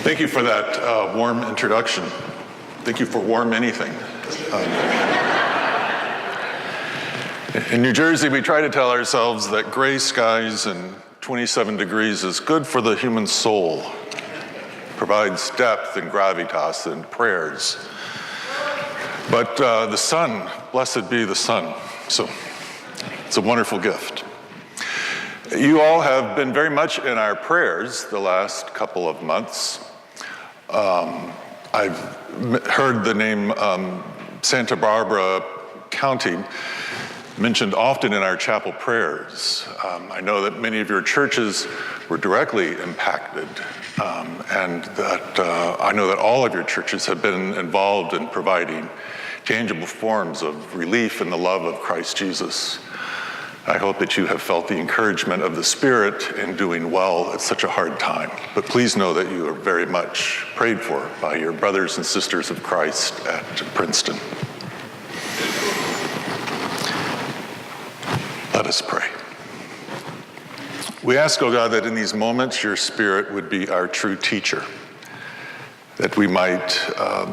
Thank you for that warm introduction. Thank you for warm anything. In New Jersey, we try to tell ourselves that gray skies and 27 degrees is good for the human soul, provides depth and gravitas and prayers. But the sun, blessed be the sun. So it's a wonderful gift. You all have been very much in our prayers the last couple of months. I've heard the name Santa Barbara County mentioned often in our chapel prayers. I know that many of your churches were directly impacted, and that I know that all of your churches have been involved in providing tangible forms of relief in the love of Christ Jesus. I hope that you have felt the encouragement of the Spirit in doing well at such a hard time. But please know that you are very much prayed for by your brothers and sisters of Christ at Princeton. Let us pray. We ask, O God, that in these moments your Spirit would be our true teacher, that we might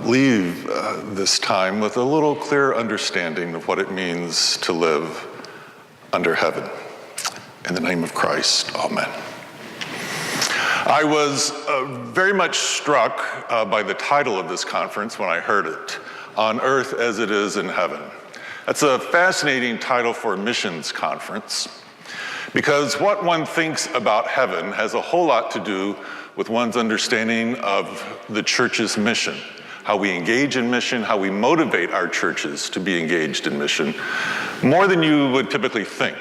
leave this time with a little clearer understanding of what it means to live under heaven. In the name of Christ, amen. I was very much struck by the title of this conference when I heard it, On Earth as It Is in Heaven. That's a fascinating title for a missions conference, because what one thinks about heaven has a whole lot to do with one's understanding of the church's mission, how we engage in mission, how we motivate our churches to be engaged in mission, more than you would typically think.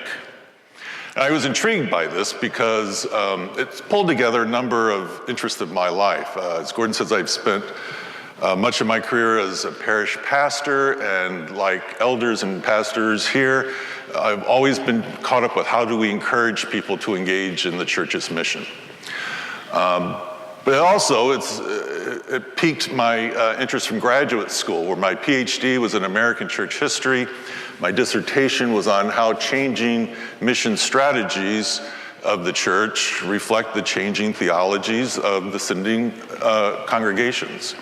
And I was intrigued by this because it's pulled together a number of interests of my life. As Gordon says, I've spent much of my career as a parish pastor, and like elders and pastors here, I've always been caught up with how do we encourage people to engage in the church's mission. But also, it piqued my interest from graduate school, where my PhD was in American church history. My dissertation was on how changing mission strategies of the church reflect the changing theologies of the sending congregations.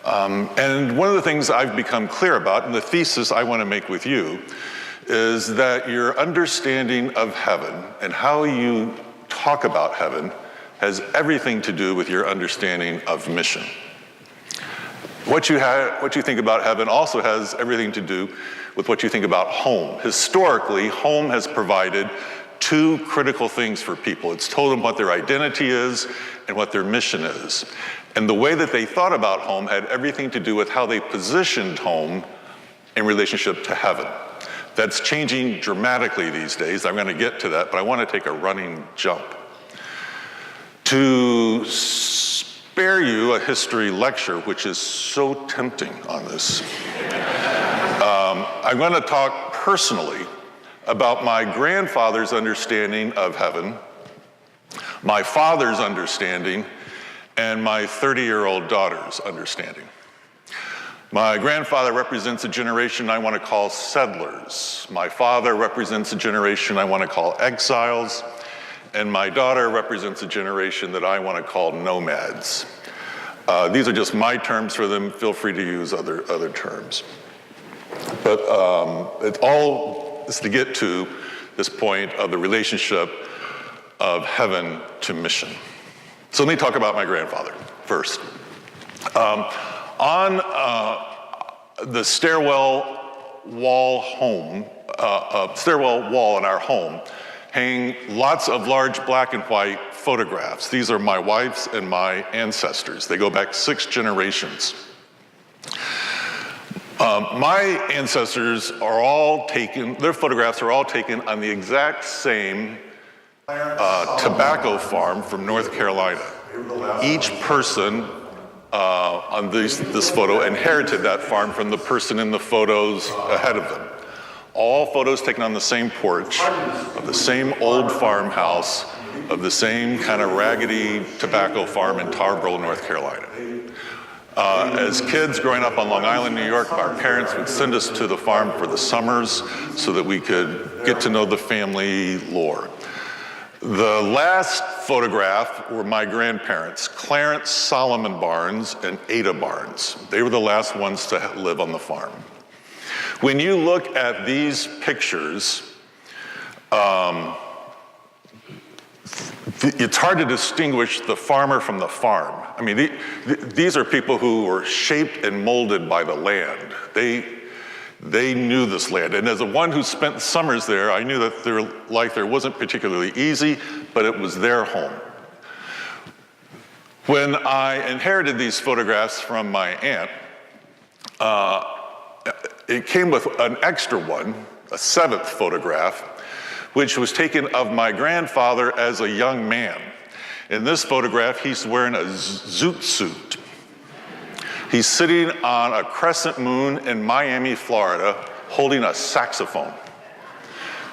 And one of the things I've become clear about, and the thesis I want to make with you, is that your understanding of heaven and how you talk about heaven has everything to do with your understanding of mission. What you think about heaven also has everything to do with what you think about home. Historically, home has provided two critical things for people. It's told them what their identity is and what their mission is. And the way that they thought about home had everything to do with how they positioned home in relationship to heaven. That's changing dramatically these days. I'm going to get to that, but I want to take a running jump. To spare you a history lecture, which is so tempting on this, I'm going to talk personally about my grandfather's understanding of heaven, my father's understanding, and my 30-year-old daughter's understanding. My grandfather represents a generation I want to call settlers. My father represents a generation I want to call exiles. And my daughter represents a generation that I want to call nomads. These are just my terms for them. Feel free to use other terms. But it all is to get to this point of the relationship of heaven to mission. So let me talk about my grandfather first. On the stairwell wall in our home, hang lots of large black and white photographs. These are my wife's and my ancestors. They go back 6 generations. My ancestors are all taken, their photographs are all taken on the exact same tobacco farm from North Carolina. Each person on this photo inherited that farm from the person in the photos ahead of them. All photos taken on the same porch, of the same old farmhouse, of the same kind of raggedy tobacco farm in Tarboro, North Carolina. As kids growing up on Long Island, New York, our parents would send us to the farm for the summers so that we could get to know the family lore. The last photograph were my grandparents, Clarence Solomon Barnes and Ada Barnes. They were the last ones to live on the farm. When you look at these pictures, it's hard to distinguish the farmer from the farm. I mean, these are people who were shaped and molded by the land. They knew this land. And as the one who spent summers there, I knew that their life there wasn't particularly easy, but it was their home. When I inherited these photographs from my aunt, it came with an extra one, a 7th photograph, which was taken of my grandfather as a young man. In this photograph, he's wearing a zoot suit. He's sitting on a crescent moon in Miami, Florida, holding a saxophone.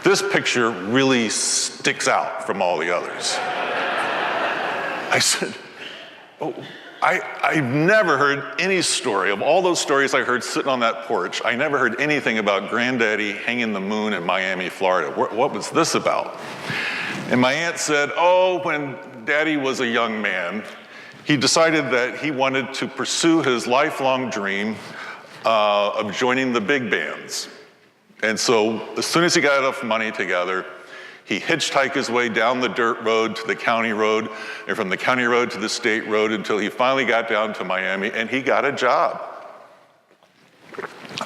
This picture really sticks out from all the others. I said, oh, I've never heard any story. Of all those stories I heard sitting on that porch, I never heard anything about Granddaddy hanging the moon in Miami, Florida. What was this about? And my aunt said, oh, when Daddy was a young man, he decided that he wanted to pursue his lifelong dream of joining the big bands. And so as soon as he got enough money together, he hitchhiked his way down the dirt road to the county road, and from the county road to the state road until he finally got down to Miami, and he got a job.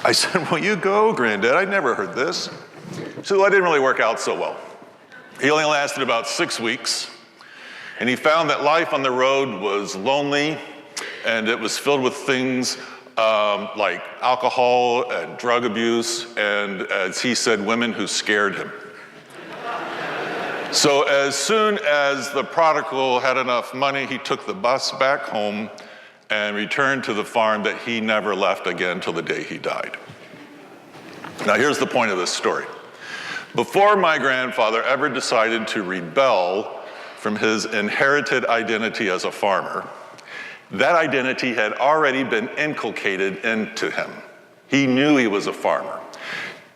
I said, well, you go, Granddad. I never heard this. He said, well, it didn't really work out so well. He only lasted about 6 weeks, and he found that life on the road was lonely, and it was filled with things like alcohol and drug abuse, and as he said, women who scared him. So as soon as the prodigal had enough money, he took the bus back home and returned to the farm that he never left again till the day he died. Now here's the point of this story. Before my grandfather ever decided to rebel from his inherited identity as a farmer, that identity had already been inculcated into him. He knew he was a farmer.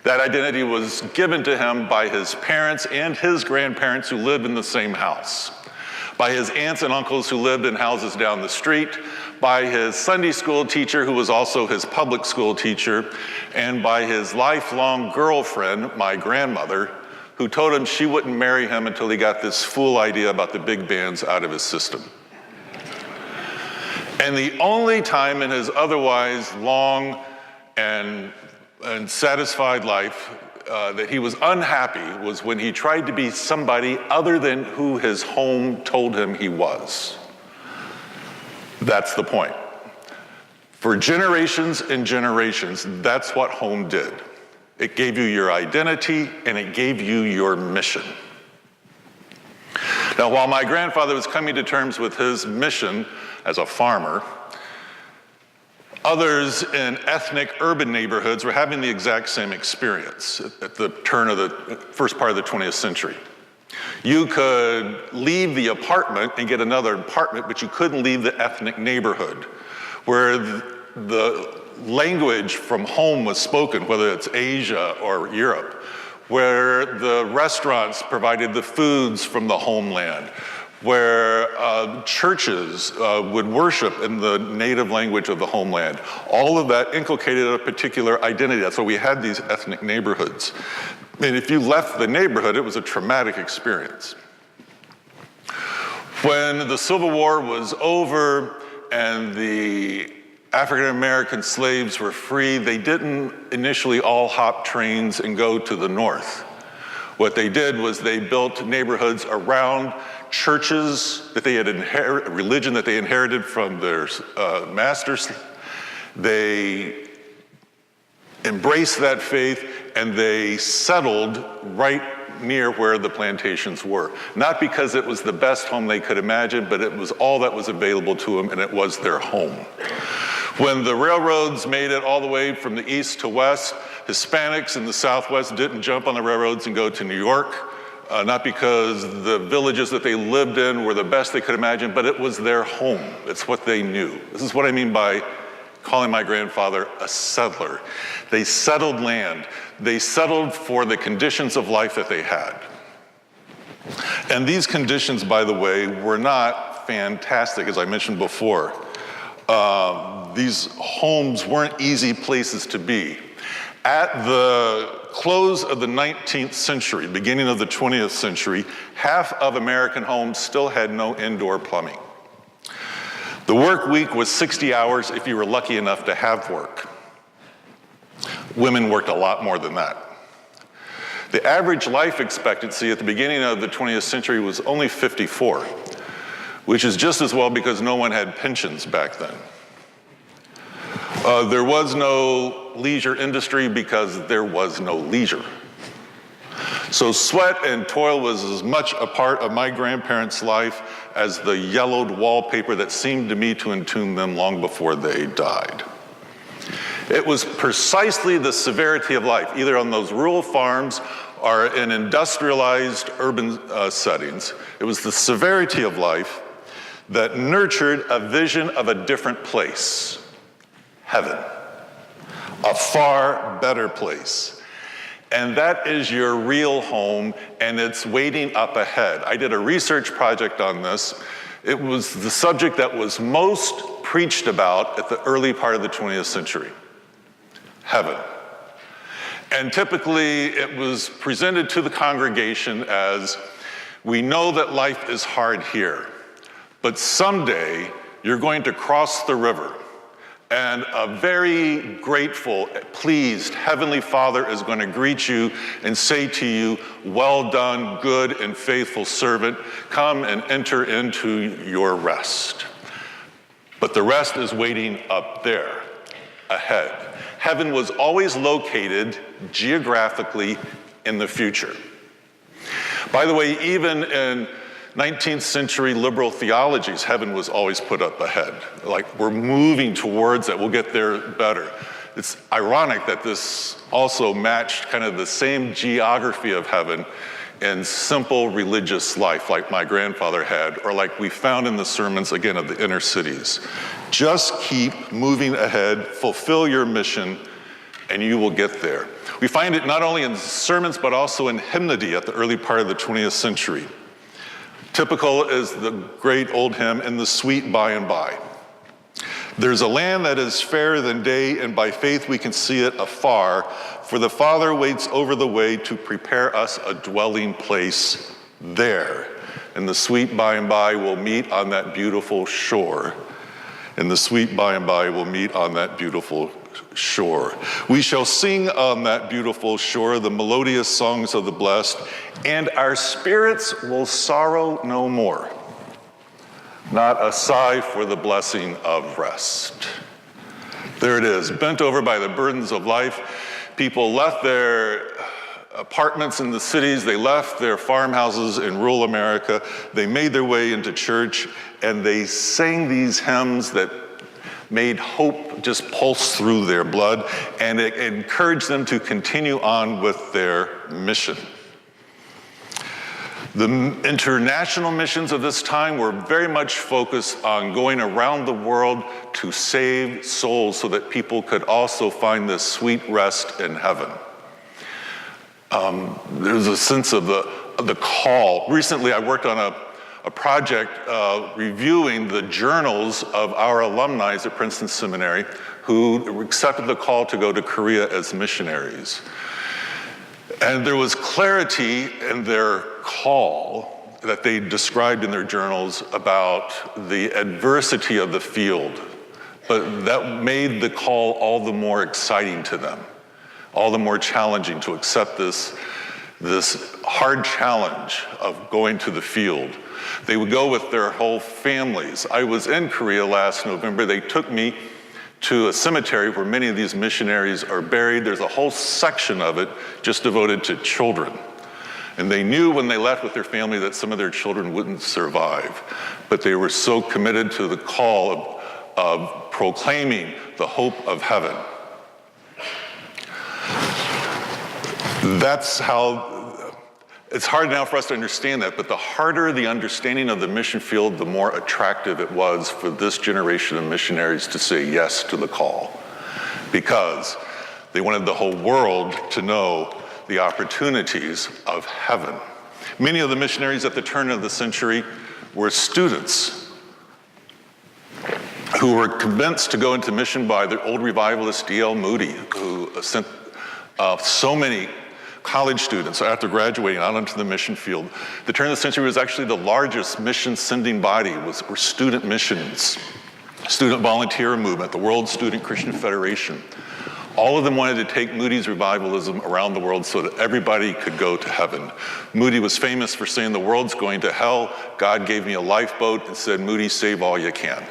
That identity was given to him by his parents and his grandparents who lived in the same house, by his aunts and uncles who lived in houses down the street, by his Sunday school teacher who was also his public school teacher, and by his lifelong girlfriend, my grandmother, who told him she wouldn't marry him until he got this fool idea about the big bands out of his system. And the only time in his otherwise long and satisfied life that he was unhappy was when he tried to be somebody other than who his home told him he was. That's the point. For generations and generations, that's what home did. It gave you your identity and it gave you your mission. Now, while my grandfather was coming to terms with his mission as a farmer, others in ethnic urban neighborhoods were having the exact same experience at the turn of the first part of the 20th century. You could leave the apartment and get another apartment, but you couldn't leave the ethnic neighborhood where the language from home was spoken, whether it's Asia or Europe, where the restaurants provided the foods from the homeland, where churches would worship in the native language of the homeland. All of that inculcated a particular identity. That's why we had these ethnic neighborhoods. And if you left the neighborhood, it was a traumatic experience. When the Civil War was over and the African American slaves were free, they didn't initially all hop trains and go to the north. What they did was they built neighborhoods around churches that they had inherited, religion that they inherited from their masters. They embraced that faith and they settled right near where the plantations were. Not because it was the best home they could imagine, but it was all that was available to them and it was their home. When the railroads made it all the way from the east to west, Hispanics in the Southwest didn't jump on the railroads and go to New York. Not because the villages that they lived in were the best they could imagine, but it was their home. It's what they knew. This is what I mean by calling my grandfather a settler. They settled land. They settled for the conditions of life that they had. And these conditions, by the way, were not fantastic, as I mentioned before. These homes weren't easy places to be. At the close of the 19th century, beginning of the 20th century, half of American homes still had no indoor plumbing. The work week was 60 hours if you were lucky enough to have work. Women worked a lot more than that. The average life expectancy at the beginning of the 20th century was only 54, which is just as well because no one had pensions back then. There was no leisure industry because there was no leisure. So sweat and toil was as much a part of my grandparents' life as the yellowed wallpaper that seemed to me to entomb them long before they died. It was precisely the severity of life, either on those rural farms or in industrialized urban settings. It was the severity of life that nurtured a vision of a different place. Heaven, a far better place. And that is your real home, and it's waiting up ahead. I did a research project on this. It was the subject that was most preached about at the early part of the 20th century, heaven. And typically it was presented to the congregation as, we know that life is hard here, but someday you're going to cross the river. And a very grateful, pleased Heavenly Father is going to greet you and say to you, well done, good and faithful servant. Come and enter into your rest. But the rest is waiting up there, ahead. Heaven was always located geographically in the future. By the way, even in 19th century liberal theologies, heaven was always put up ahead. Like, we're moving towards that, we'll get there better. It's ironic that this also matched kind of the same geography of heaven in simple religious life like my grandfather had, or like we found in the sermons, again, of the inner cities. Just keep moving ahead, fulfill your mission, and you will get there. We find it not only in sermons, but also in hymnody at the early part of the 20th century. Typical is the great old hymn, "In the Sweet By and By." There's a land that is fairer than day, and by faith we can see it afar, for the Father waits over the way to prepare us a dwelling place there. In the sweet by and by we'll meet on that beautiful shore. In the sweet by and by we'll meet on that beautiful shore. We shall sing on that beautiful shore the melodious songs of the blessed, and our spirits will sorrow no more. Not a sigh for the blessing of rest. There it is, bent over by the burdens of life. People left their apartments in the cities, they left their farmhouses in rural America, they made their way into church, and they sang these hymns that made hope just pulse through their blood, and it encouraged them to continue on with their mission. The international missions of this time were very much focused on going around the world to save souls so that people could also find this sweet rest in heaven. There's a sense of the call. Recently, I worked on a project reviewing the journals of our alumni at Princeton Seminary who accepted the call to go to Korea as missionaries. And there was clarity in their call that they described in their journals about the adversity of the field, but that made the call all the more exciting to them, all the more challenging to accept this hard challenge of going to the field. They would go with their whole families. I was in Korea last November. They took me to a cemetery where many of these missionaries are buried. There's a whole section of it just devoted to children. And they knew when they left with their family that some of their children wouldn't survive. But they were so committed to the call of proclaiming the hope of heaven. That's how, it's hard now for us to understand that, but the harder the understanding of the mission field, the more attractive it was for this generation of missionaries to say yes to the call, because they wanted the whole world to know the opportunities of heaven. Many of the missionaries at the turn of the century were students who were convinced to go into mission by the old revivalist D.L. Moody, who sent so many college students after graduating out into the mission field. The turn of the century was actually the largest mission sending body, were student missions, student volunteer movement, the World Student Christian Federation. All of them wanted to take Moody's revivalism around the world so that everybody could go to heaven. Moody was famous for saying, the world's going to hell. God gave me a lifeboat and said, Moody, save all you can.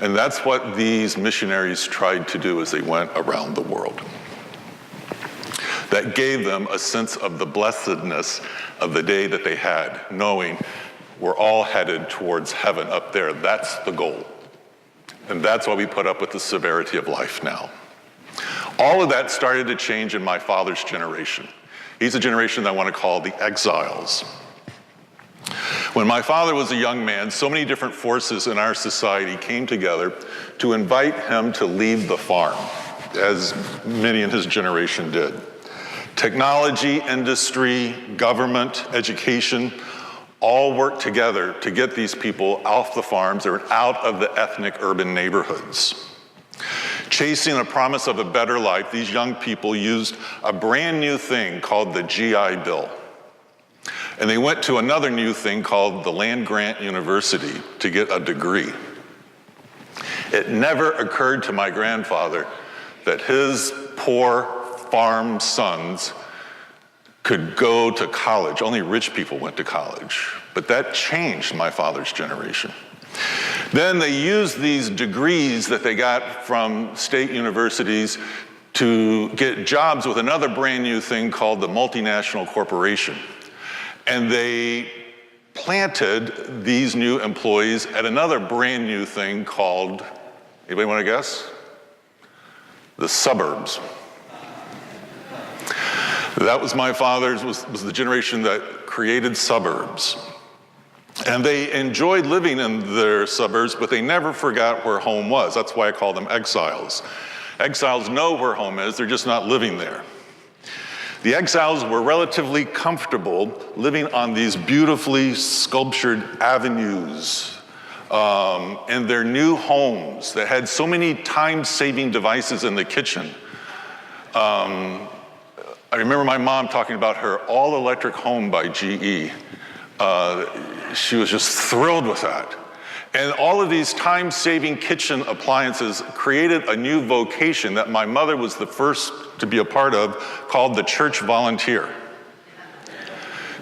And that's what these missionaries tried to do as they went around the world. That gave them a sense of the blessedness of the day that they had, knowing we're all headed towards heaven up there. That's the goal. And that's why we put up with the severity of life now. All of that started to change in my father's generation. He's a generation that I want to call the exiles. When my father was a young man, so many different forces in our society came together to invite him to leave the farm, as many in his generation did. Technology, industry, government, education, all worked together to get these people off the farms or out of the ethnic urban neighborhoods. Chasing a promise of a better life, these young people used a brand new thing called the GI Bill. And they went to another new thing called the land-grant university to get a degree. It never occurred to my grandfather that his poor farm sons could go to college. Only rich people went to college. But that changed my father's generation. Then they used these degrees that they got from state universities to get jobs with another brand new thing called the multinational corporation. And they planted these new employees at another brand new thing called, anybody want to guess? The suburbs. That was my father's, was the generation that created suburbs. And they enjoyed living in their suburbs, but they never forgot where home was. That's why I call them exiles. Exiles know where home is, they're just not living there. The exiles were relatively comfortable living on these beautifully sculptured avenues in their new homes that had so many time-saving devices in the kitchen. I remember my mom talking about her all-electric home by GE. She was just thrilled with that. And all of these time-saving kitchen appliances created a new vocation that my mother was the first to be a part of, called the church volunteer.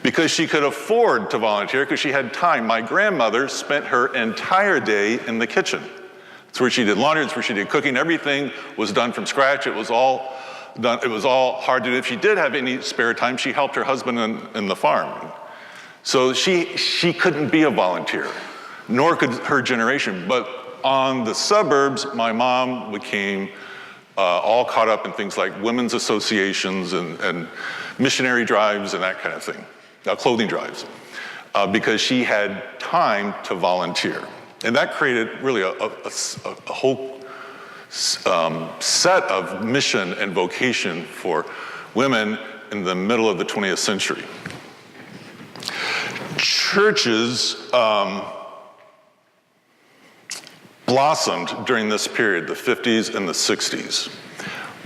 Because she could afford to volunteer, because she had time. My grandmother spent her entire day in the kitchen. It's where she did laundry, it's where she did cooking. Everything was done from scratch. It was all done, it was all hard to do. If she did have any spare time, she helped her husband in the farm. So she couldn't be a volunteer, nor could her generation. But on the suburbs, my mom became all caught up in things like women's associations and missionary drives and that kind of thing, clothing drives, because she had time to volunteer. And that created really a whole set of mission and vocation for women in the middle of the 20th century. Churches blossomed during this period, the 50s and the 60s.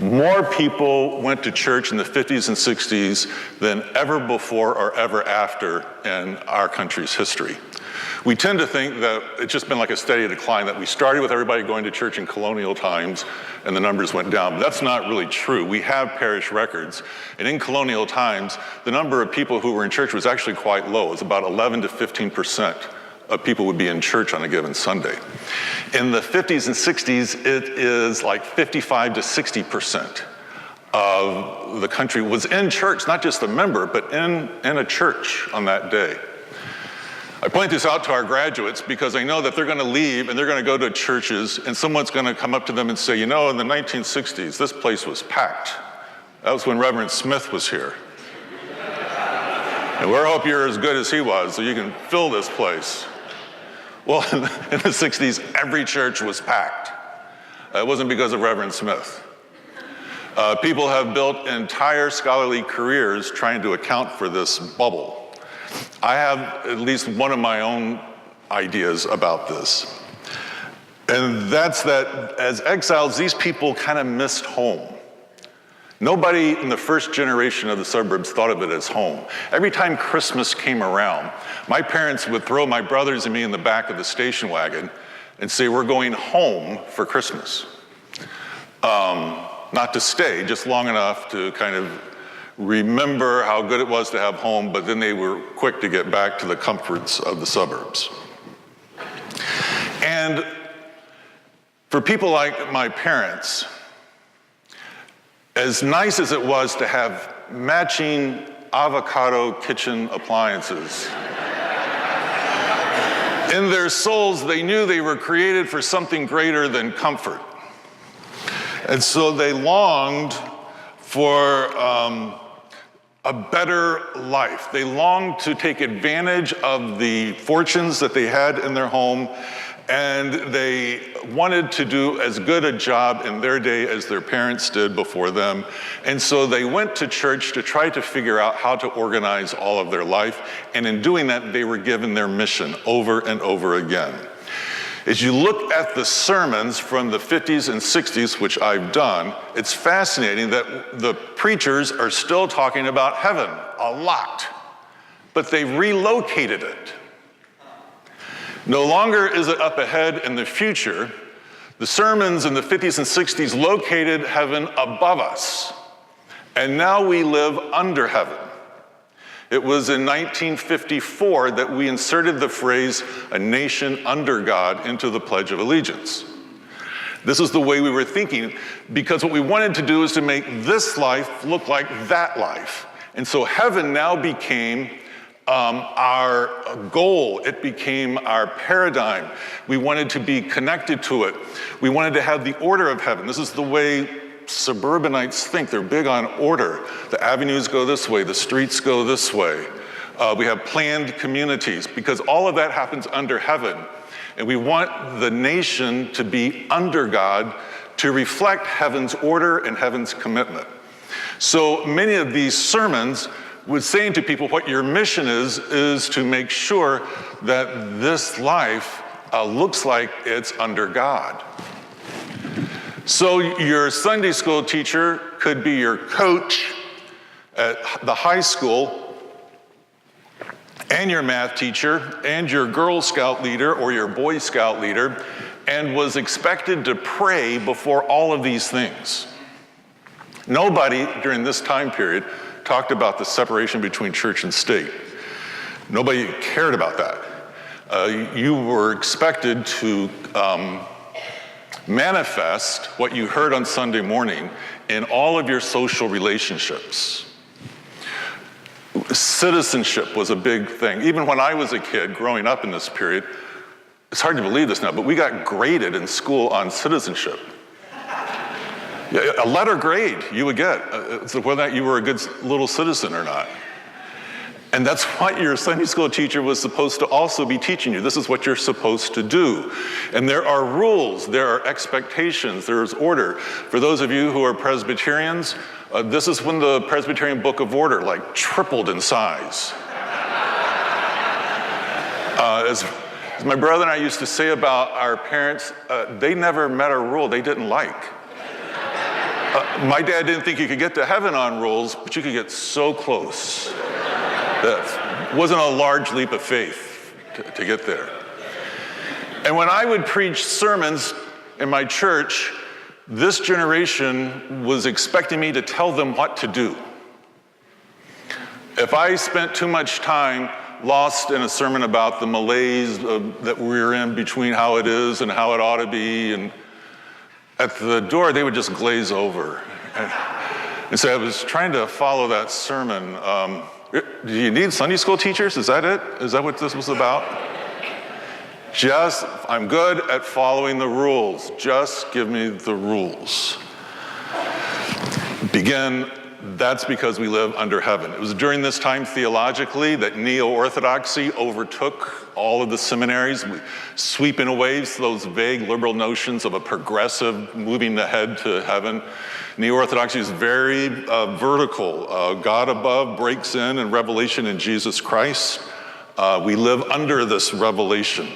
More people went to church in the 50s and 60s than ever before or ever after in our country's history. We tend to think that it's just been like a steady decline, that we started with everybody going to church in colonial times and the numbers went down. But that's not really true. We have parish records. And in colonial times, the number of people who were in church was actually quite low. It was about 11 to 15% of people would be in church on a given Sunday. In the 50s and 60s, it is like 55 to 60% of the country was in church, not just a member, but in a church on that day. I point this out to our graduates because I know that they're going to leave and they're going to go to churches and someone's going to come up to them and say, you know, in the 1960s, this place was packed. That was when Reverend Smith was here. And we hope you're as good as he was so you can fill this place. Well, in the 60s, every church was packed. It wasn't because of Reverend Smith. People have built entire scholarly careers trying to account for this bubble. I have at least one of my own ideas about this. And that's that as exiles, these people kind of missed home. Nobody in the first generation of the suburbs thought of it as home. Every time Christmas came around, my parents would throw my brothers and me in the back of the station wagon and say, we're going home for Christmas. Not to stay, just long enough to kind of remember how good it was to have home, but then they were quick to get back to the comforts of the suburbs. And for people like my parents, as nice as it was to have matching avocado kitchen appliances, in their souls, they knew they were created for something greater than comfort. And so they longed for a better life. They longed to take advantage of the fortunes that they had in their home, and they wanted to do as good a job in their day as their parents did before them. And so they went to church to try to figure out how to organize all of their life. And in doing that, they were given their mission over and over again. As you look at the sermons from the 50s and 60s, which I've done, it's fascinating that the preachers are still talking about heaven a lot, but they relocated it. No longer is it up ahead in the future. The sermons in the 50s and 60s located heaven above us, and now we live under heaven. It was in 1954 that we inserted the phrase, a nation under God, into the Pledge of Allegiance. This is the way we were thinking, because what we wanted to do is to make this life look like that life. And so heaven now became our goal. It became our paradigm. We wanted to be connected to it. We wanted to have the order of heaven. This is the way suburbanites think. They're big on order. The avenues go this way, the streets go this way. We have planned communities, because all of that happens under heaven. And we want the nation to be under God, to reflect heaven's order and heaven's commitment. So many of these sermons was saying to people, what your mission is to make sure that this life looks like it's under God. So your Sunday school teacher could be your coach at the high school, and your math teacher, and your Girl Scout leader or your Boy Scout leader, and was expected to pray before all of these things. Nobody during this time period talked about the separation between church and state. Nobody cared about that. You were expected to manifest what you heard on Sunday morning in all of your social relationships. Citizenship was a big thing. Even when I was a kid growing up in this period, it's hard to believe this now, but we got graded in school on citizenship. A letter grade you would get, whether or not you were a good little citizen or not. And that's what your Sunday school teacher was supposed to also be teaching you. This is what you're supposed to do. And there are rules, there are expectations, there is order. For those of you who are Presbyterians, this is when the Presbyterian Book of Order tripled in size. As my brother and I used to say about our parents, they never met a rule they didn't like. My dad didn't think you could get to heaven on rules, but you could get so close. That wasn't a large leap of faith to get there. And when I would preach sermons in my church, this generation was expecting me to tell them what to do. If I spent too much time lost in a sermon about the malaise that we're in between how it is and how it ought to be, and at the door, they would just glaze over. And so I was trying to follow that sermon. Do you need Sunday school teachers? Is that it? Is that what this was about? I'm good at following the rules. Just give me the rules. Begin that's because we live under heaven. It was during this time theologically that neo-orthodoxy overtook all of the seminaries, sweeping away those vague liberal notions of a progressive moving ahead to heaven. Neo-orthodoxy is very vertical. God above breaks in revelation in Jesus Christ. We live under this revelation.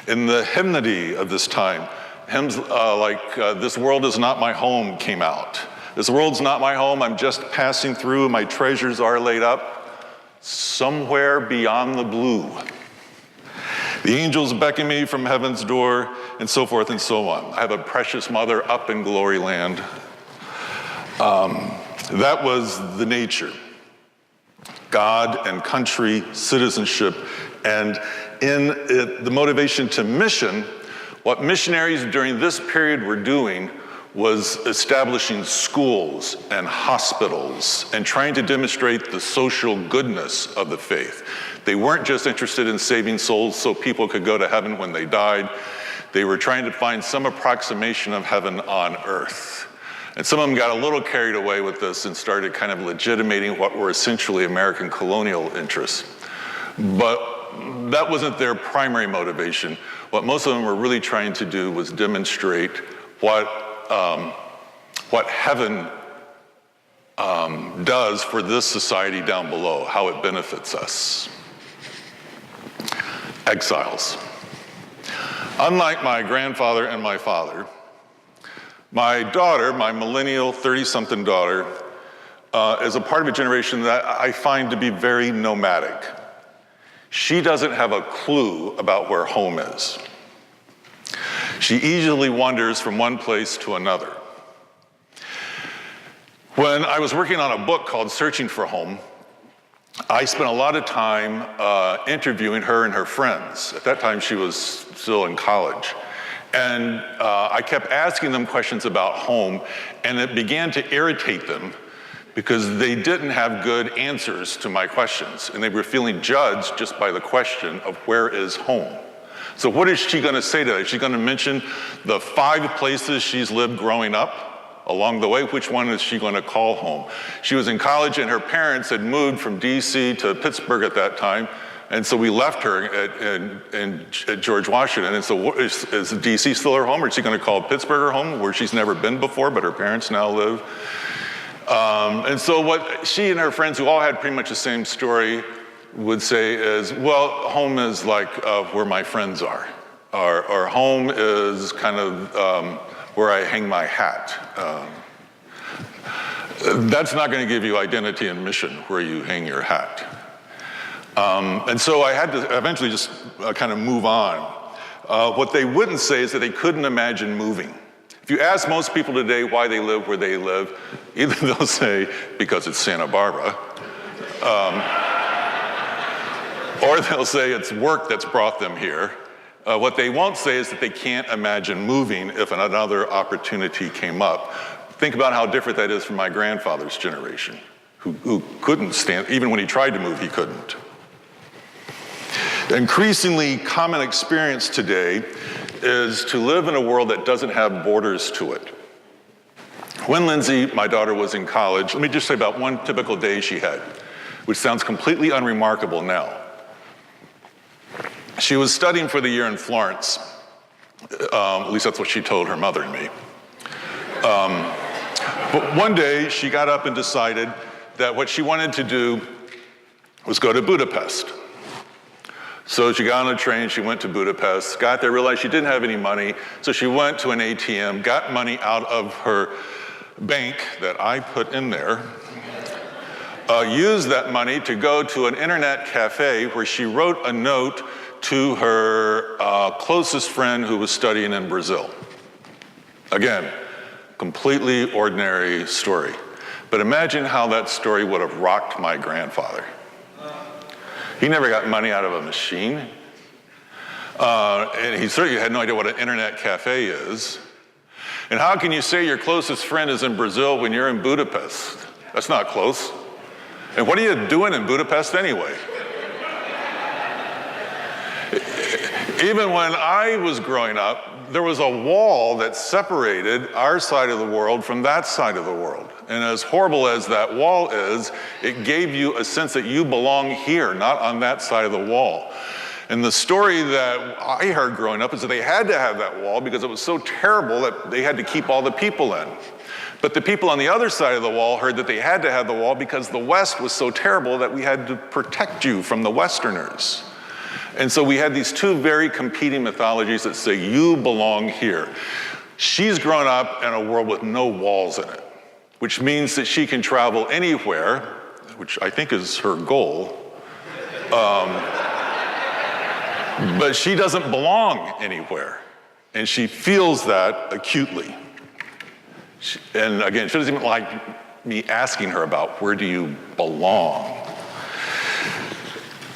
In the hymnody of this time, hymns like "This World Is Not My Home" came out. This world's not my home, I'm just passing through, my treasures are laid up somewhere beyond the blue. The angels beckon me from heaven's door, and so forth and so on. I have a precious mother up in glory land. That was the nature. God and country, citizenship, and in the motivation to mission, what missionaries during this period were doing was establishing schools and hospitals and trying to demonstrate the social goodness of the faith. They weren't just interested in saving souls so people could go to heaven when they died. They were trying to find some approximation of heaven on earth. And some of them got a little carried away with this and started kind of legitimating what were essentially American colonial interests. But that wasn't their primary motivation. What most of them were really trying to do was demonstrate what heaven does for this society down below, how it benefits us. Exiles. Unlike my grandfather and my father, my daughter, my millennial 30-something daughter, is a part of a generation that I find to be very nomadic. She doesn't have a clue about where home is. She easily wanders from one place to another. When I was working on a book called Searching for Home, I spent a lot of time interviewing her and her friends. At that time, she was still in college. And I kept asking them questions about home, and it began to irritate them because they didn't have good answers to my questions, and they were feeling judged just by the question of where is home. So what is she gonna say today? She's gonna mention the 5 places she's lived growing up along the way. Which one is she gonna call home? She was in college and her parents had moved from DC to Pittsburgh at that time. And so we left her at George Washington. And so is DC still her home, or is she gonna call Pittsburgh her home, where she's never been before, but her parents now live? And so what she and her friends, who all had pretty much the same story, would say is, well, home is like where my friends are. Or home is kind of where I hang my hat. That's not gonna give you identity and mission, where you hang your hat. And so I had to eventually just kind of move on. What they wouldn't say is that they couldn't imagine moving. If you ask most people today why they live where they live, either they'll say because it's Santa Barbara, or they'll say it's work that's brought them here. What they won't say is that they can't imagine moving if another opportunity came up. Think about how different that is from my grandfather's generation, who couldn't stand, even when he tried to move, he couldn't. The increasingly common experience today is to live in a world that doesn't have borders to it. When Lindsay, my daughter, was in college, let me just say about one typical day she had, which sounds completely unremarkable now. She was studying for the year in Florence. At least that's what she told her mother and me. But one day she got up and decided that what she wanted to do was go to Budapest. So she got on a train, she went to Budapest, got there, realized she didn't have any money, so she went to an ATM, got money out of her bank that I put in there, used that money to go to an internet cafe where she wrote a note to her closest friend who was studying in Brazil. Again, completely ordinary story. But imagine how that story would have rocked my grandfather. He never got money out of a machine. And he certainly had no idea what an internet cafe is. And how can you say your closest friend is in Brazil when you're in Budapest? That's not close. And what are you doing in Budapest anyway? Even when I was growing up, there was a wall that separated our side of the world from that side of the world. And as horrible as that wall is, it gave you a sense that you belong here, not on that side of the wall. And the story that I heard growing up is that they had to have that wall because it was so terrible that they had to keep all the people in. But the people on the other side of the wall heard that they had to have the wall because the West was so terrible that we had to protect you from the Westerners. And so we had these two very competing mythologies that say, you belong here. She's grown up in a world with no walls in it, which means that she can travel anywhere, which I think is her goal. But she doesn't belong anywhere. And she feels that acutely. And again, she doesn't even like me asking her about where do you belong.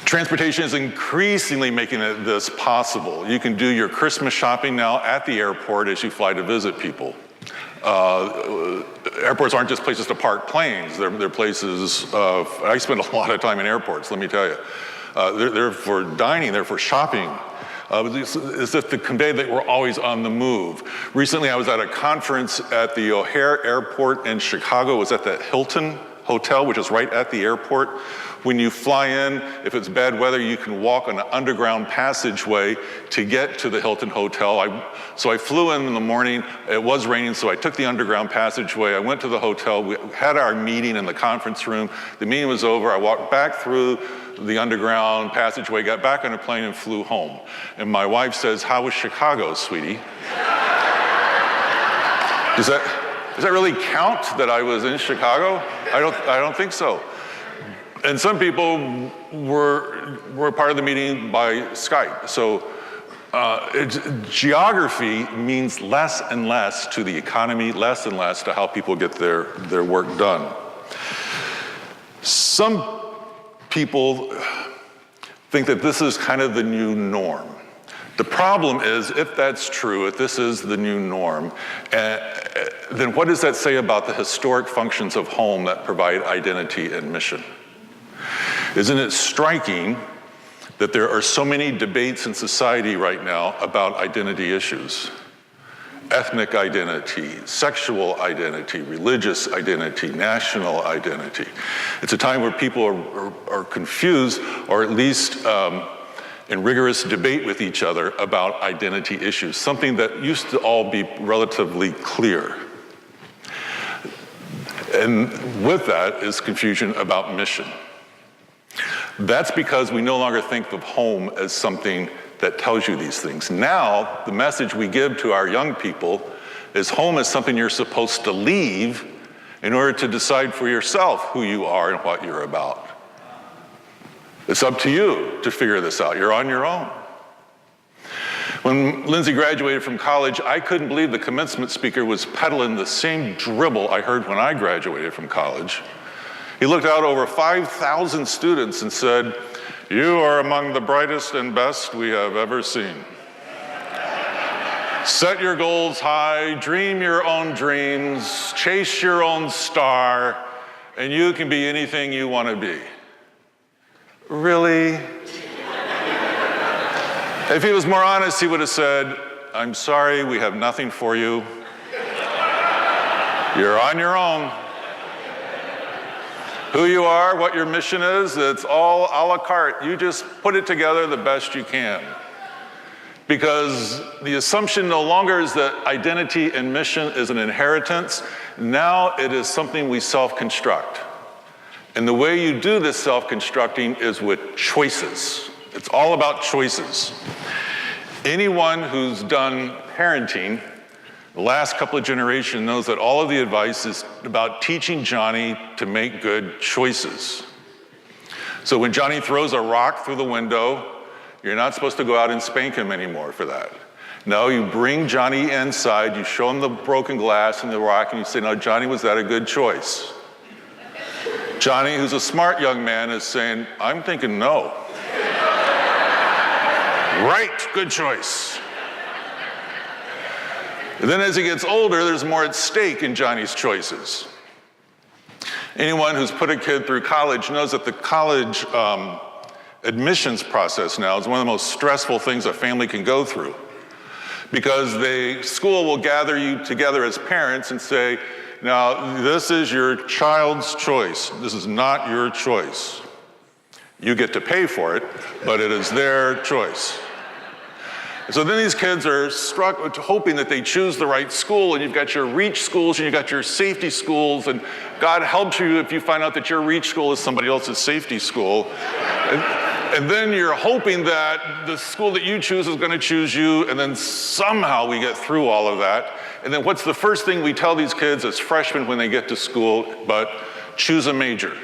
Transportation is increasingly making this possible. You can do your Christmas shopping now at the airport as you fly to visit people. Airports aren't just places to park planes. They're places I spend a lot of time in airports, let me tell you. They're for dining, they're for shopping. As if to convey that we're always on the move. Recently, I was at a conference at the O'Hare Airport in Chicago. It was at the Hilton Hotel, which is right at the airport. When you fly in, if it's bad weather, you can walk on an underground passageway to get to the Hilton Hotel. So I flew in the morning. It was raining, so I took the underground passageway. I went to the hotel. We had our meeting in the conference room. The meeting was over. I walked back through the underground passageway, got back on a plane and flew home. And my wife says, "How was Chicago, sweetie?" Does that really count that I was in Chicago? I don't think so. And some people were part of the meeting by Skype. So geography means less and less to the economy, less and less to how people get their work done. Some people think that this is kind of the new norm. The problem is, if that's true, if this is the new norm, then what does that say about the historic functions of home that provide identity and mission? Isn't it striking that there are so many debates in society right now about identity issues? Ethnic identity, sexual identity, religious identity, national identity. It's a time where people are confused, or at least in rigorous debate with each other about identity issues, something that used to all be relatively clear. And with that is confusion about mission. That's because we no longer think of home as something that tells you these things. Now, the message we give to our young people is home is something you're supposed to leave in order to decide for yourself who you are and what you're about. It's up to you to figure this out. You're on your own. When Lindsay graduated from college, I couldn't believe the commencement speaker was peddling the same dribble I heard when I graduated from college. He looked out over 5,000 students and said, "You are among the brightest and best we have ever seen. Set your goals high, dream your own dreams, chase your own star, and you can be anything you want to be." Really? If he was more honest, he would have said, "I'm sorry, we have nothing for you. You're on your own. Who you are, what your mission is, it's all a la carte. You just put it together the best you can." Because the assumption no longer is that identity and mission is an inheritance. Now it is something we self-construct. And the way you do this self-constructing is with choices. It's all about choices. Anyone who's done parenting the last couple of generations knows that all of the advice is about teaching Johnny to make good choices. So when Johnny throws a rock through the window, you're not supposed to go out and spank him anymore for that. No, you bring Johnny inside, you show him the broken glass and the rock, and you say, "No, Johnny, was that a good choice?" Johnny, who's a smart young man, is saying, "I'm thinking no." Right, good choice. And then as he gets older, there's more at stake in Johnny's choices. Anyone who's put a kid through college knows that the college admissions process now is one of the most stressful things a family can go through. because school will gather you together as parents and say, now, this is your child's choice. This is not your choice. You get to pay for it, but it is their choice. So then these kids are struck with hoping that they choose the right school, and you've got your reach schools and you've got your safety schools, and God helps you if you find out that your reach school is somebody else's safety school. And then you're hoping that the school that you choose is going to choose you, and then somehow we get through all of that. And then what's the first thing we tell these kids as freshmen when they get to school but choose a major?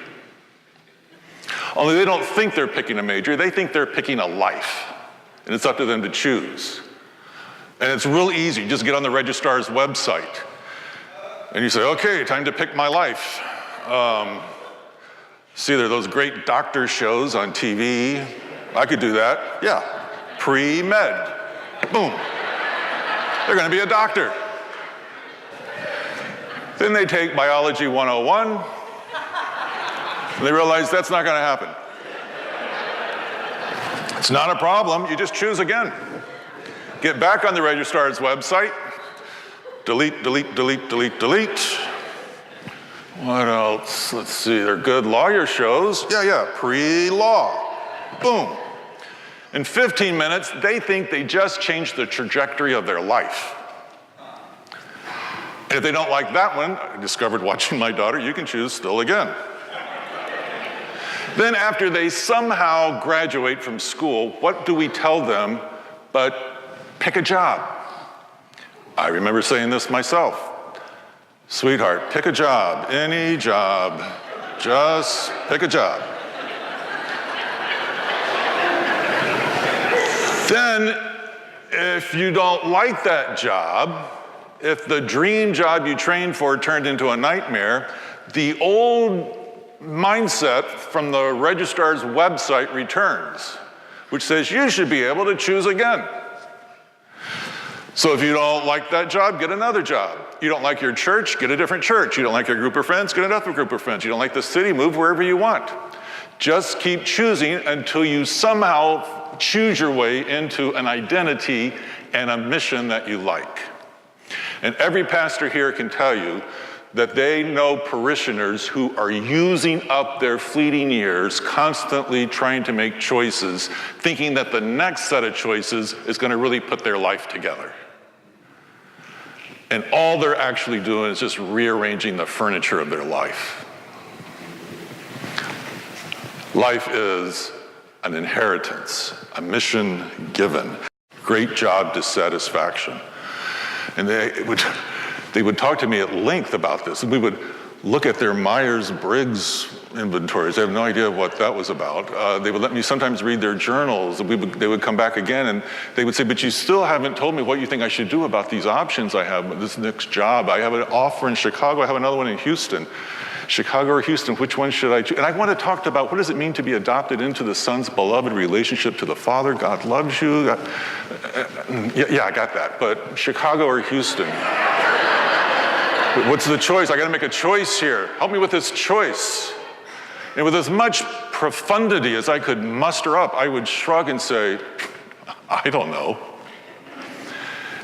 Only they don't think they're picking a major, they think they're picking a life. And it's up to them to choose. And it's real easy. You just get on the registrar's website and you say, okay, time to pick my life. See, there are those great doctor shows on TV. I could do that. Yeah. Pre-med. Boom. They're going to be a doctor. Then they take Biology 101. And they realize that's not going to happen. It's not a problem, you just choose again. Get back on the registrar's website, delete, delete, delete, delete, delete. What else? Let's see, they're good lawyer shows. Yeah, pre-law, boom. In 15 minutes, they think they just changed the trajectory of their life. And if they don't like that one, I discovered watching my daughter, you can choose still again. Then after they somehow graduate from school, what do we tell them but pick a job? I remember saying this myself. Sweetheart, pick a job, any job, just pick a job. Then, if you don't like that job, if the dream job you trained for turned into a nightmare, the old mindset from the registrar's website returns, which says you should be able to choose again. So if you don't like that job, get another job. You don't like your church, get a different church. You don't like your group of friends, get another group of friends. You don't like the city, move wherever you want. Just keep choosing until you somehow choose your way into an identity and a mission that you like. And every pastor here can tell you that they know parishioners who are using up their fleeting years, constantly trying to make choices, thinking that the next set of choices is going to really put their life together. And all they're actually doing is just rearranging the furniture of their life. Life is an inheritance, a mission given, great job dissatisfaction. And they would talk to me at length about this, and we would look at their Myers-Briggs inventories. I have no idea what that was about. They would let me sometimes read their journals. They would come back again, and they would say, but you still haven't told me what you think I should do about these options I have with this next job. I have an offer in Chicago. I have another one in Houston. Chicago or Houston, which one should I choose? And I want to talk about what does it mean to be adopted into the Son's beloved relationship to the Father. God loves you. Yeah, I got that. But Chicago or Houston? What's the choice? I got to make a choice here. Help me with this choice. And with as much profundity as I could muster up, I would shrug and say, I don't know.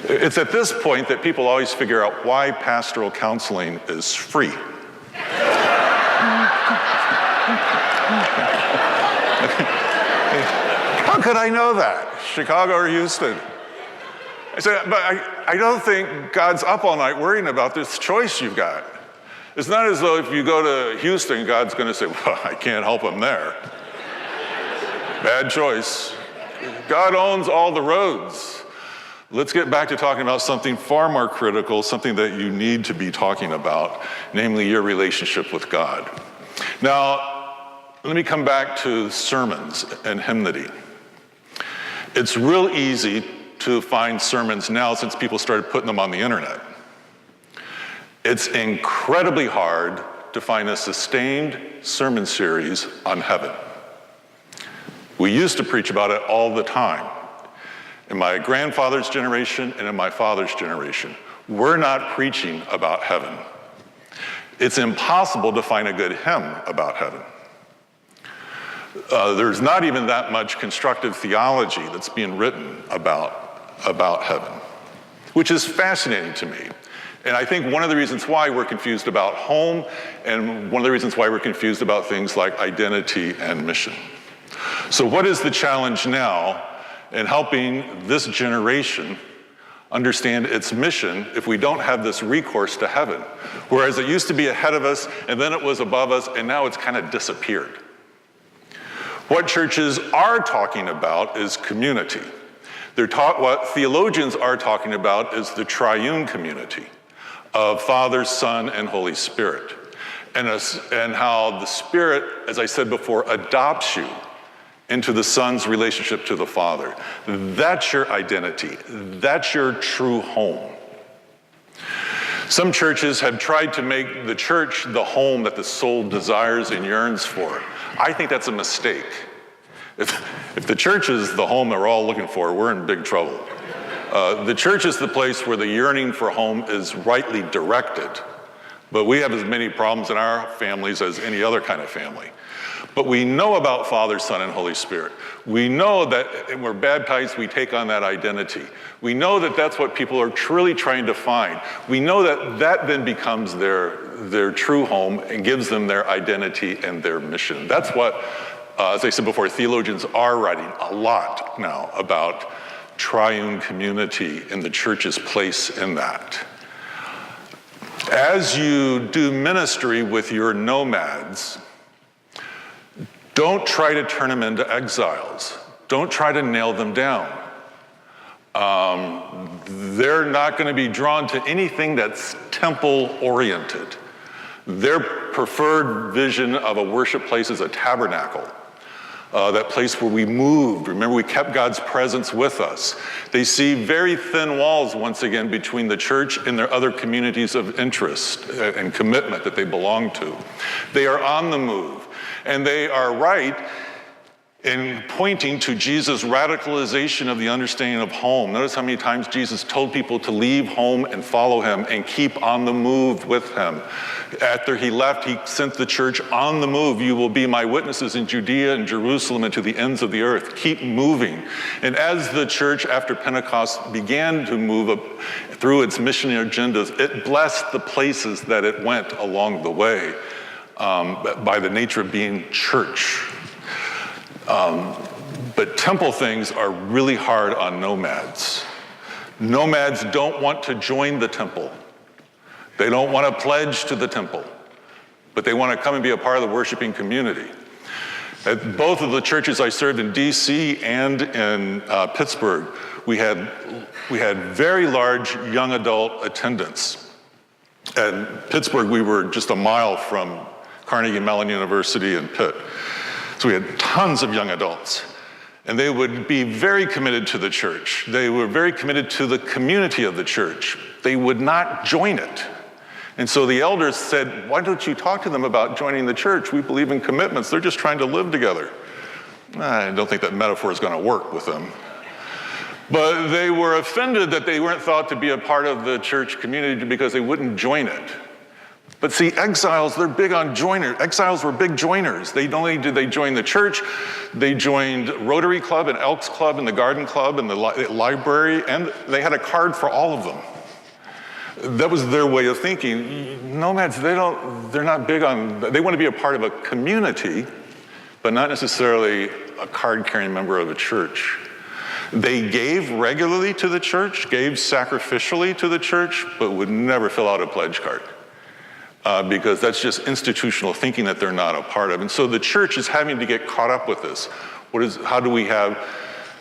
It's at this point that people always figure out why pastoral counseling is free. How could I know that? Chicago or Houston? I said, but I don't think God's up all night worrying about this choice you've got. It's not as though if you go to Houston, God's going to say, well, I can't help him there. Bad choice. God owns all the roads. Let's get back to talking about something far more critical, something that you need to be talking about, namely your relationship with God. Now, let me come back to sermons and hymnody. It's real easy to find sermons now since people started putting them on the internet. It's incredibly hard to find a sustained sermon series on heaven. We used to preach about it all the time. In my grandfather's generation and in my father's generation, we're not preaching about heaven. It's impossible to find a good hymn about heaven. There's not even that much constructive theology that's being written about heaven. which is fascinating to me. And I think one of the reasons why we're confused about home, and one of the reasons why we're confused about things like identity and mission. So what is the challenge now in helping this generation understand its mission if we don't have this recourse to heaven? Whereas it used to be ahead of us, and then it was above us, and now it's kind of disappeared. What churches are talking about is community. What theologians are talking about is the triune community of Father, Son, and Holy Spirit. And how the Spirit, as I said before, adopts you into the Son's relationship to the Father. That's your identity. That's your true home. Some churches have tried to make the church the home that the soul desires and yearns for. I think that's a mistake. If the church is the home that we're all looking for, we're in big trouble. The church is the place where the yearning for home is rightly directed. But we have as many problems in our families as any other kind of family. But we know about Father, Son, and Holy Spirit. We know that when we're baptized, we take on that identity. We know that that's what people are truly trying to find. We know that that then becomes their true home and gives them their identity and their mission. That's what, as I said before, theologians are writing a lot now about triune community and the church's place in that. As you do ministry with your nomads, don't try to turn them into exiles. Don't try to nail them down. They're not going to be drawn to anything that's temple-oriented. Their preferred vision of a worship place is a tabernacle. That place where we moved. Remember, we kept God's presence with us. They see very thin walls, once again, between the church and their other communities of interest and commitment that they belong to. They are on the move. And they are right in pointing to Jesus' radicalization of the understanding of home. Notice how many times Jesus told people to leave home and follow him and keep on the move with him. After he left, he sent the church on the move. You will be my witnesses in Judea and Jerusalem and to the ends of the earth. Keep moving. And as the church after Pentecost began to move up through its missionary agendas, it blessed the places that it went along the way by the nature of being church. But temple things are really hard on nomads. Nomads don't want to join the temple. They don't want to pledge to the temple, but they want to come and be a part of the worshiping community. At both of the churches I served in DC and in Pittsburgh, we had very large young adult attendance. In Pittsburgh, we were just a mile from Carnegie Mellon University and Pitt. So we had tons of young adults. And they would be very committed to the church. They were very committed to the community of the church. They would not join it. And so the elders said, why don't you talk to them about joining the church? We believe in commitments. They're just trying to live together. I don't think that metaphor is going to work with them. But they were offended that they weren't thought to be a part of the church community because they wouldn't join it. But see, exiles, they're big on joiners. Exiles were big joiners. Not only did they join the church, they joined Rotary Club and Elks Club and the Garden Club and the library, and they had a card for all of them. That was their way of thinking. Nomads, they're not big on, they want to be a part of a community, but not necessarily a card-carrying member of a church. They gave regularly to the church, gave sacrificially to the church, but would never fill out a pledge card. Because that's just institutional thinking that they're not a part of. And so the church is having to get caught up with this. How do we have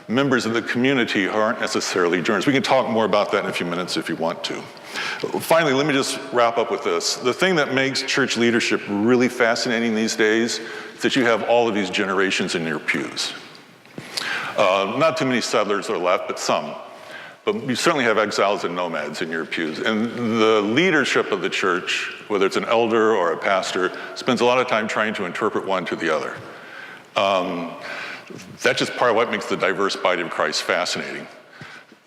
members of the community who aren't necessarily joiners? We can talk more about that in a few minutes if you want to. Finally, let me just wrap up with this. The thing that makes church leadership really fascinating these days is that you have all of these generations in your pews. Not too many settlers are left, but some. But you certainly have exiles and nomads in your pews. And the leadership of the church, whether it's an elder or a pastor, spends a lot of time trying to interpret one to the other. That's just part of what makes the diverse body of Christ fascinating.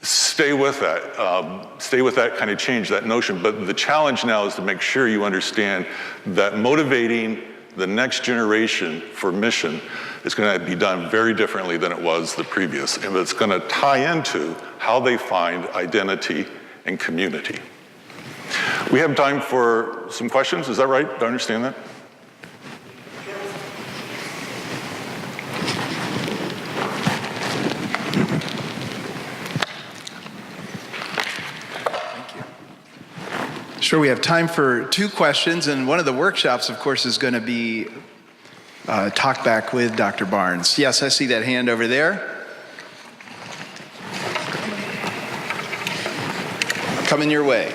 Stay with that. Stay with that kind of change, that notion. But the challenge now is to make sure you understand that motivating the next generation for mission is going to be done very differently than it was the previous. And it's going to tie into how they find identity and community. We have time for some questions. Is that right? Do I understand that? Sure, we have time for 2 questions, and one of the workshops, of course, is going to be talk back with Dr. Barnes. Yes, I see that hand over there. Coming your way.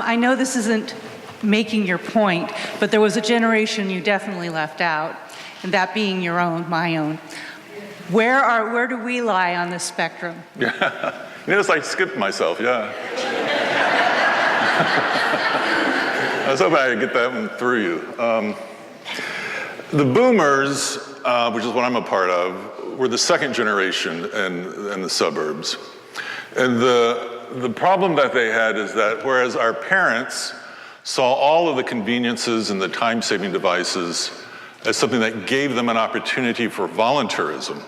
I know this isn't making your point, but there was a generation you definitely left out, and that being your own, my own. Where do we lie on this spectrum? Yeah, notice I skipped myself, yeah. I was hoping I could get that one through you. The boomers, which is what I'm a part of, were the second generation in the suburbs. And the problem that they had is that whereas our parents saw all of the conveniences and the time-saving devices as something that gave them an opportunity for voluntarism,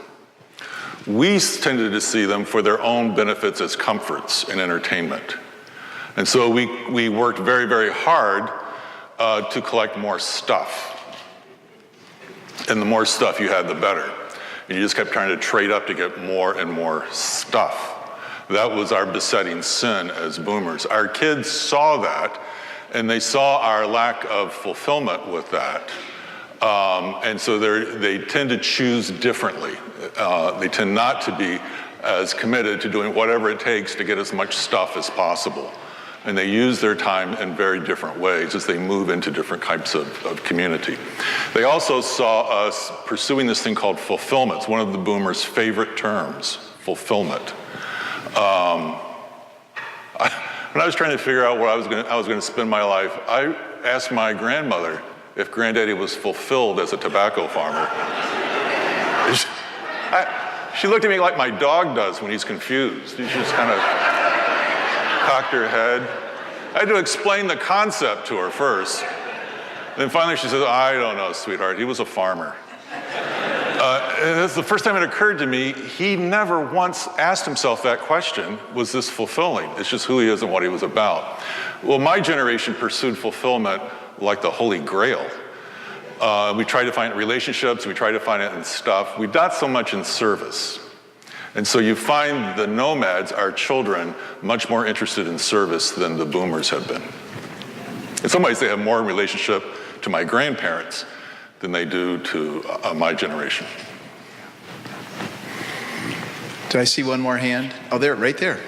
we tended to see them for their own benefits as comforts and entertainment. And so we worked very, very hard to collect more stuff. And the more stuff you had, the better. And you just kept trying to trade up to get more and more stuff. That was our besetting sin as boomers. Our kids saw that, and they saw our lack of fulfillment with that. And so they tend to choose differently. They tend not to be as committed to doing whatever it takes to get as much stuff as possible. And they use their time in very different ways as they move into different types of community. They also saw us pursuing this thing called fulfillment. It's one of the boomers' favorite terms, fulfillment. When I was trying to figure out where I was going to spend my life, I asked my grandmother if Granddaddy was fulfilled as a tobacco farmer. She looked at me like my dog does when he's confused. She just kind of cocked her head. I had to explain the concept to her first. Then finally she said, I don't know, sweetheart, he was a farmer. And that's the first time it occurred to me, he never once asked himself that question, was this fulfilling? It's just who he is and what he was about. Well, my generation pursued fulfillment like the Holy Grail. We tried to find it in relationships, we tried to find it in stuff. We not so much in service. And so you find the nomads, our children, much more interested in service than the boomers have been. In some ways, they have more relationship to my grandparents than they do to my generation. Do I see one more hand? Oh, there, right there.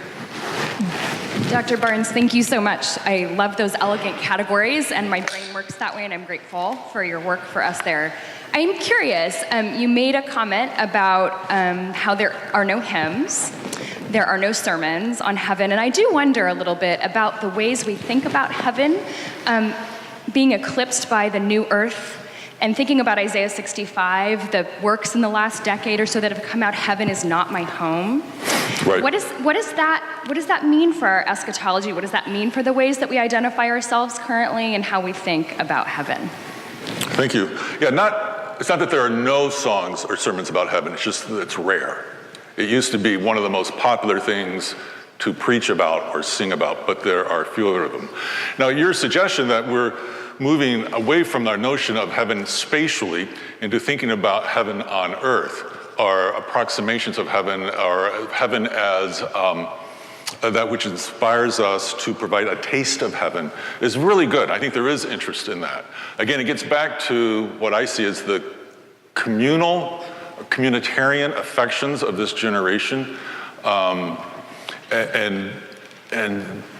Dr. Barnes, thank you so much. I love those elegant categories, and my brain works that way, and I'm grateful for your work for us there. I'm curious, you made a comment about how there are no hymns, there are no sermons on heaven, and I do wonder a little bit about the ways we think about heaven being eclipsed by the new earth. And thinking about Isaiah 65, the works in the last decade or so that have come out, heaven is not my home. Right. What does that mean for our eschatology? What does that mean for the ways that we identify ourselves currently and how we think about heaven? Thank you. Yeah, it's not that there are no songs or sermons about heaven, it's just that it's rare. It used to be one of the most popular things to preach about or sing about, but there are fewer of them. Now, your suggestion that we're moving away from our notion of heaven spatially into thinking about heaven on earth, or approximations of heaven, or heaven as that which inspires us to provide a taste of heaven, is really good. I think there is interest in that. Again, it gets back to what I see as the communitarian affections of this generation, and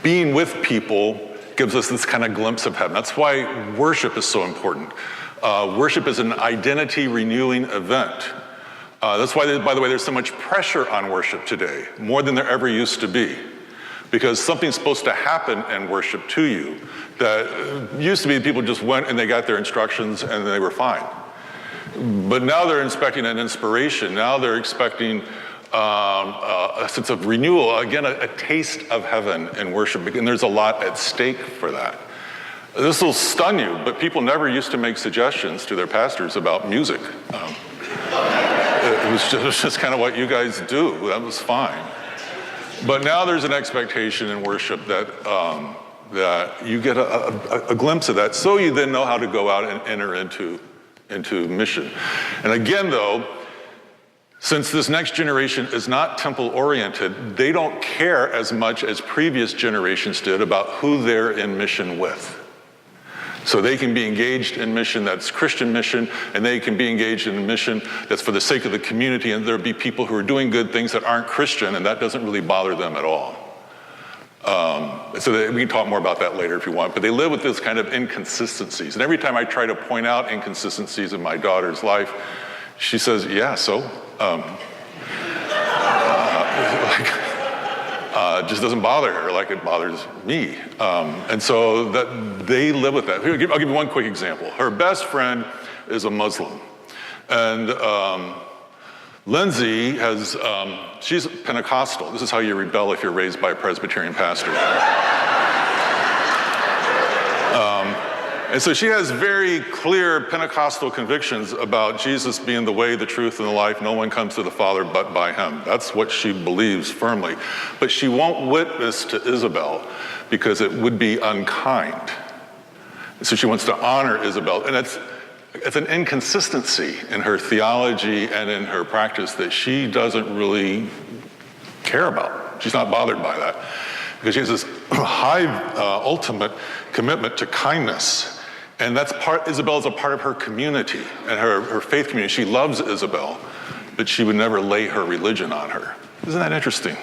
being with people gives us this kind of glimpse of heaven. That's why worship is so important. Worship is an identity renewing event. That's why, by the way, there's so much pressure on worship today, more than there ever used to be. Because something's supposed to happen in worship to you that used to be people just went and they got their instructions and they were fine. But now they're expecting an inspiration. Now they're expecting a sense of renewal, again, a taste of heaven in worship, and there's a lot at stake for that. This will stun you, but people never used to make suggestions to their pastors about music. It was just kind of what you guys do. That was fine. But now there's an expectation in worship that you get a glimpse of that, so you then know how to go out and enter into mission. And again, though, since this next generation is not temple-oriented, they don't care as much as previous generations did about who they're in mission with. So they can be engaged in mission that's Christian mission, and they can be engaged in a mission that's for the sake of the community, and there'll be people who are doing good things that aren't Christian, and that doesn't really bother them at all. We can talk more about that later if you want, but they live with this kind of inconsistencies. And every time I try to point out inconsistencies in my daughter's life, she says, yeah, so? It just doesn't bother her like it bothers me. And so that they live with that. I'll give you one quick example. Her best friend is a Muslim. And Lindsay she's Pentecostal. This is how you rebel if you're raised by a Presbyterian pastor. And so she has very clear Pentecostal convictions about Jesus being the way, the truth, and the life. No one comes to the Father but by him. That's what she believes firmly. But she won't witness to Isabel because it would be unkind. So she wants to honor Isabel. And it's an inconsistency in her theology and in her practice that she doesn't really care about. She's not bothered by that because she has this high ultimate commitment to kindness. And Isabel is a part of her community and her faith community. She loves Isabel, but she would never lay her religion on her. Isn't that interesting?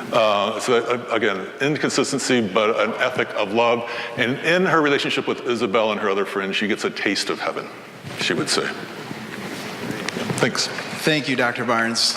Again, inconsistency, but an ethic of love. And in her relationship with Isabel and her other friends, she gets a taste of heaven, she would say. Thanks. Thank you, Dr. Barnes.